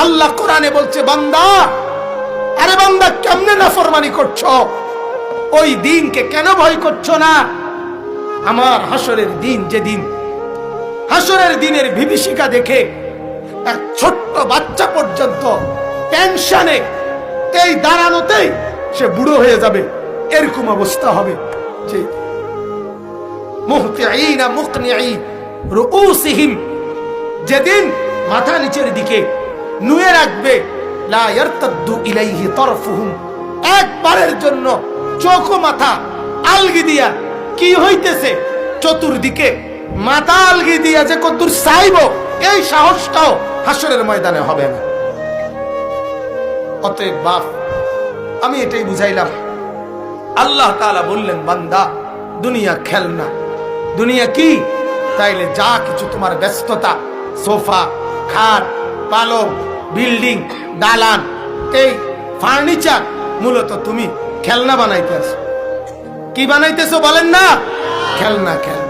আল্লাহ কোরআনে বলছে, বান্দা, আরে বান্দা, কেমনে নাফরমানি করছো? ওই দিনকে কেন ভয় করছো না? আমার হাসরের দিন, যেদিন হাসরের দিনের বিভীষিকা দেখে এক ছোট্ট বাচ্চা পর্যন্ত টেনশনে এই দাঁড়ানোতেই সে বুড়ো হয়ে যাবে, এরকম অবস্থা হবে। যে মুহতিঈনা মুকনিঈ রুউসিহিম, যেদিন মাথা নিচের দিকে নুয়ে রাখবে, লা ইয়ারতাদ্দু ইলাইহি তারফুহুম, একবারের জন্য চোখ ও মাথা আলগি দিয়া কি হইতেছে চতুর্দিকে মাথা আলগি দিয়া যে কতদূর চাইব, এই সাহসটাও হাসরের ময়দানে হবে না। অতএব বাপ, আমি এটাই বুঝাইলাম। আল্লাহ তাআলা বললেন, বান্দা, দুনিয়া খেলনা। দুনিয়া কি? তাইলে যা কিছু তোমার ব্যস্ততা, সোফা, খাট, পালং, বিল্ডিং, দালান, এই ফার্নিচার, মূলত তুমি খেলনা বানাইতেছো। কি বানাইতেছো বলেন না? খেলনা।